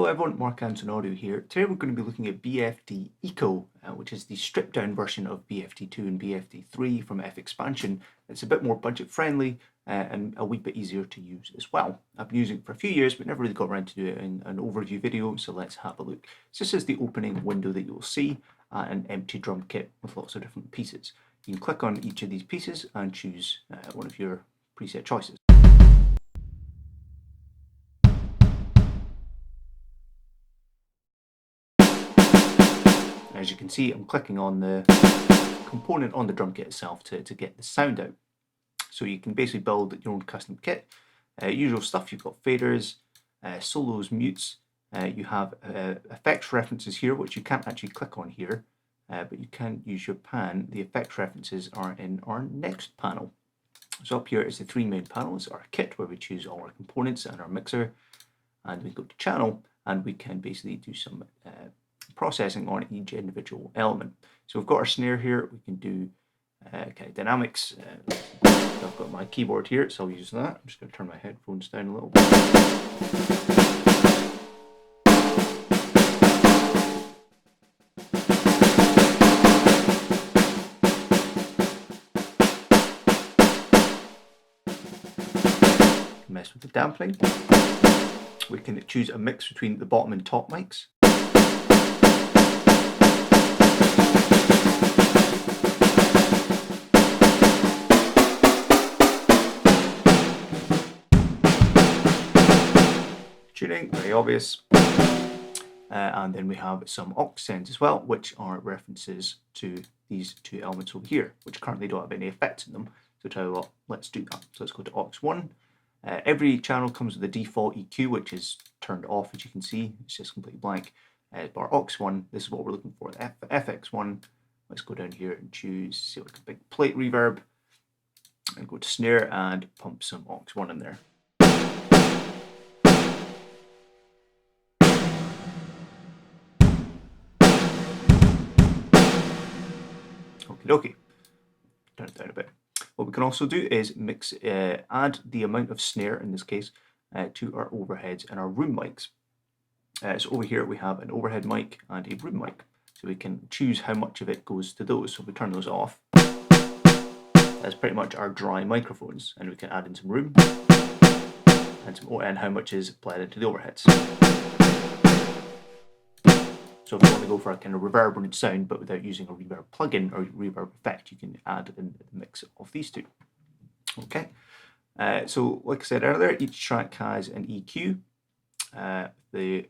Hello everyone, Mark Antonaudio here. Today we're going to be looking at BFD Eco, which is the stripped down version of BFD2 and BFD3 from fxpansion. It's a bit more budget friendly and a wee bit easier to use as well. I've been using it for a few years but never really got around to do it in an overview video, so let's have a look. So this is the opening window that you'll see, an empty drum kit with lots of different pieces. You can click on each of these pieces and choose one of your preset choices. As you can see, I'm clicking on the component on the drum kit itself to get the sound out. So you can basically build your own custom kit. Usual stuff, you've got faders, solos, mutes, you have effects references here, which you can't actually click on here, but you can use your pan. The effects references are in our next panel. So up here is the three main panels, our kit, where we choose all our components and our mixer, and we go to channel, and we can basically do some processing on each individual element. So we've got our snare here, we can do kind of dynamics. I've got my keyboard here, so I'll use that. I'm just going to turn my headphones down a little bit. Mess with the dampening. We can choose a mix between the bottom and top mics. Tuning, very obvious. And then we have some aux sends as well, which are references to these two elements over here, which currently don't have any effects in them. So tell you what, let's do that. So let's go to aux 1. Every channel comes with a default EQ, which is turned off, as you can see. It's just completely blank. But our aux 1, this is what we're looking for. FX1, let's go down here and choose, see like a big plate reverb, and go to snare and pump some aux 1 in there. Okie dokie. Turn it down a bit. What we can also do is mix, add the amount of snare in this case to our overheads and our room mics. So over here we have an overhead mic and a room mic. So we can choose how much of it goes to those. So if we turn those off, that's pretty much our dry microphones, and we can add in some room and how much is bled into the overheads. So if you want to go for a kind of reverberant sound but without using a reverb plugin or reverb effect, you can add in the mix of these two. Okay, so like I said earlier, each track has an EQ. You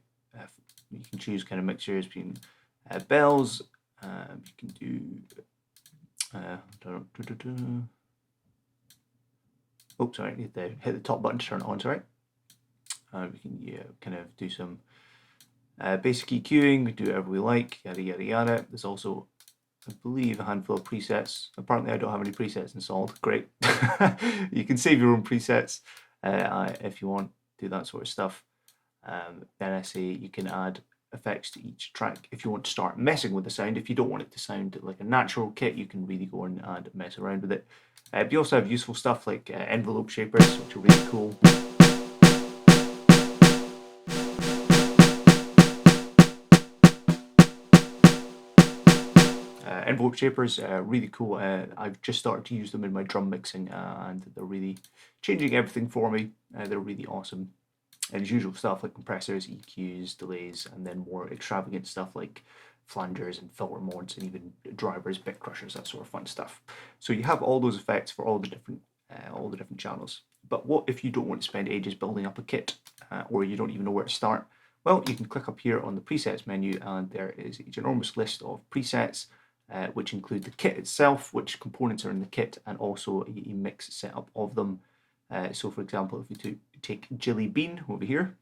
can choose kind of mixtures between bells. You can do oh, sorry, I need to hit the top button to turn it on. Sorry. We can kind of do some basic EQing. We do whatever we like, yada yada yada. There's also, I believe, a handful of presets. Apparently I don't have any presets installed. Great. You can save your own presets if you want to do that sort of stuff. Then I say you can add effects to each track if you want to start messing with the sound. If you don't want it to sound like a natural kit, you can really go in and mess around with it. But you also have useful stuff like envelope shapers, which are really cool. Envelope shapers are really cool. I've just started to use them in my drum mixing and they're really changing everything for me. They're really awesome. And as usual stuff like compressors, EQs, delays, and then more extravagant stuff like flangers and filter mods and even drivers, bit crushers, that sort of fun stuff. So you have all those effects for all the different channels. But what if you don't want to spend ages building up a kit or you don't even know where to start? Well, you can click up here on the presets menu and there is a ginormous list of presets which include the kit itself, which components are in the kit, and also a mix setup of them. So for example, if we take Jilly Bean over here,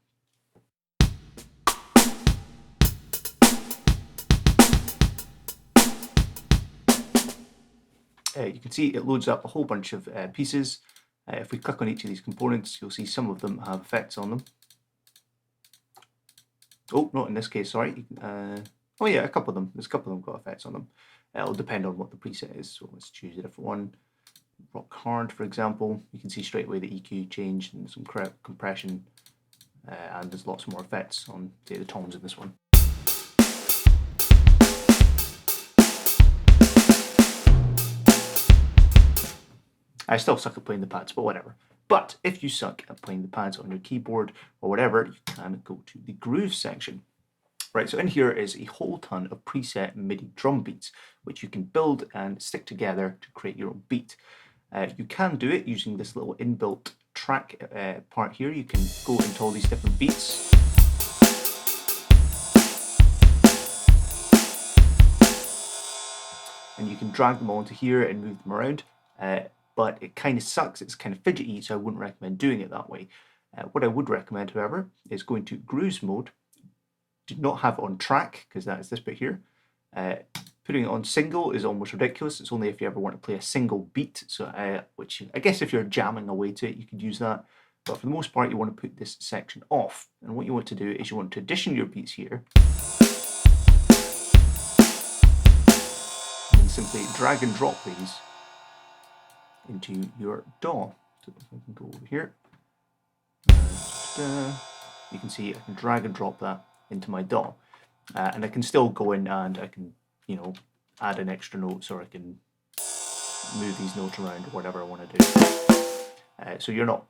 you can see it loads up a whole bunch of pieces. If we click on each of these components, you'll see some of them have effects on them. Oh, not in this case, sorry. Oh yeah, a couple of them. There's a couple of them got effects on them. It'll depend on what the preset is. So let's choose a different one. Rock hard, for example. You can see straight away the EQ changed and some compression. and there's lots more effects on, say, the toms in this one. I still suck at playing the pads, but whatever. But if you suck at playing the pads on your keyboard or whatever, you can go to the groove section. Right, so in here is a whole ton of preset MIDI drum beats, which you can build and stick together to create your own beat. You can do it using this little inbuilt track part here. You can go into all these different beats. And you can drag them onto here and move them around. But it kind of sucks, it's kind of fidgety, so I wouldn't recommend doing it that way. What I would recommend, however, is going to grooves mode. Do not have it on track, because that is this bit here. Putting it on single is almost ridiculous. It's only if you ever want to play a single beat, so which I guess if you're jamming away to it, you could use that. But for the most part, you want to put this section off. And what you want to do is you want to addition your beats here. And then simply drag and drop these into your DAW. So if I can go over here, you can see I can drag and drop that into my DAW, and I can still go in and I can, you know, add in extra notes, or I can move these notes around or whatever I want to do. So you're not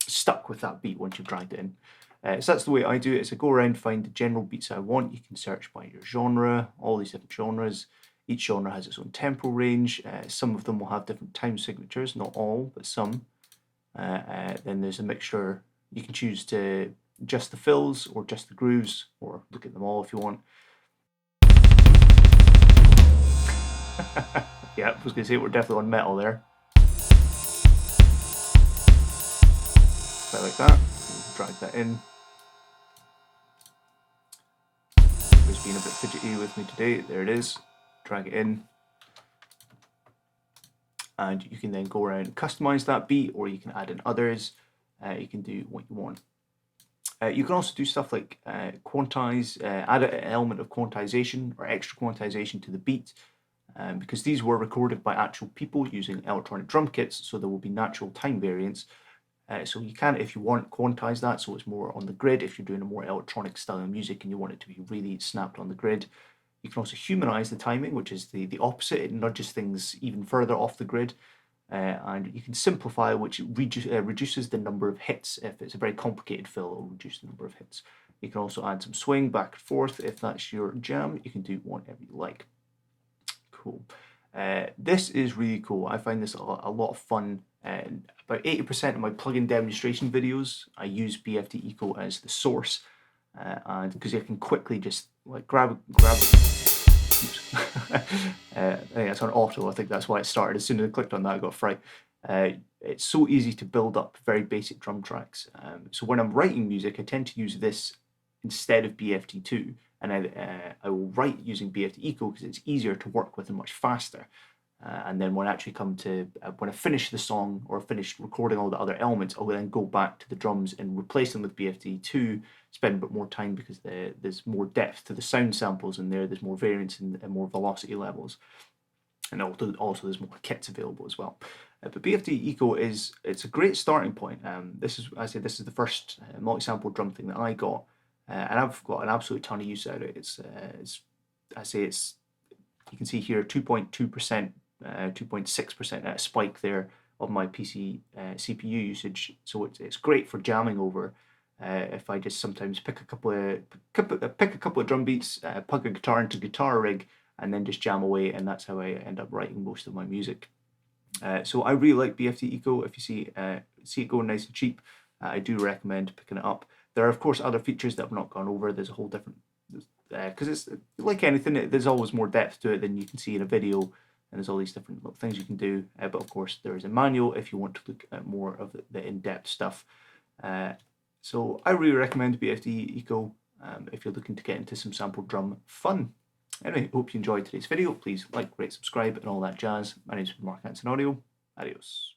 stuck with that beat once you've dragged it in. So that's the way I do it. Is I go around, find the general beats I want. You can search by your genre, all these different genres. Each genre has its own tempo range. Some of them will have different time signatures, not all, but some. Then there's a mixture. You can choose to just the fills or just the grooves, or look at them all if you want. Yeah, I was going to say we're definitely on metal there. Like that. Drag that in. It's been a bit fidgety with me today. There it is. Drag it in, and you can then go around and customize that beat, or you can add in others. You can do what you want. You can also do stuff like quantize, add an element of quantization or extra quantization to the beat, because these were recorded by actual people using electronic drum kits, so there will be natural time variance. So you can, if you want, quantize that so it's more on the grid. If you're doing a more electronic style of music and you want it to be really snapped on the grid. You can also humanize the timing, which is the opposite. It nudges things even further off the grid. And you can simplify, which reduces the number of hits. If it's a very complicated fill, it'll reduce the number of hits. You can also add some swing back and forth. If that's your jam, you can do whatever you like. Cool. This is really cool. I find this a lot of fun. About 80% of my plugin demonstration videos, I use BFD Eco as the source. And because I can quickly just like grab it. I think that's on auto. I think that's why it started. As soon as I clicked on that, I got fright. It's so easy to build up very basic drum tracks. So when I'm writing music, I tend to use this instead of BFD2, and I will write using BFD Eco because it's easier to work with and much faster. And then when I actually come to, when I finish the song or finish recording all the other elements, I'll then go back to the drums and replace them with BFD2, spend a bit more time because there's more depth to the sound samples in there, there's more variance and more velocity levels. And also there's more kits available as well. But BFD Eco it's a great starting point. This is the first multi-sample drum thing that I got. And I've got an absolute ton of use out of it. You can see here 2.2%, 2.6% spike there of my PC CPU usage. So it's great for jamming over. If I just sometimes pick a couple of drum beats, plug a guitar into guitar rig, and then just jam away, and that's how I end up writing most of my music. So I really like BFD Eco. If you see it going nice and cheap, I do recommend picking it up. There are of course other features that I've not gone over. There's a whole different, because it's like anything, there's always more depth to it than you can see in a video, and there's all these different little things you can do. But of course there is a manual if you want to look at more of the in-depth stuff. So I really recommend BFD Eco if you're looking to get into some sample drum fun. Anyway, hope you enjoyed today's video. Please like, rate, subscribe, and all that jazz. My name's Mark Hanson Audio. Adios.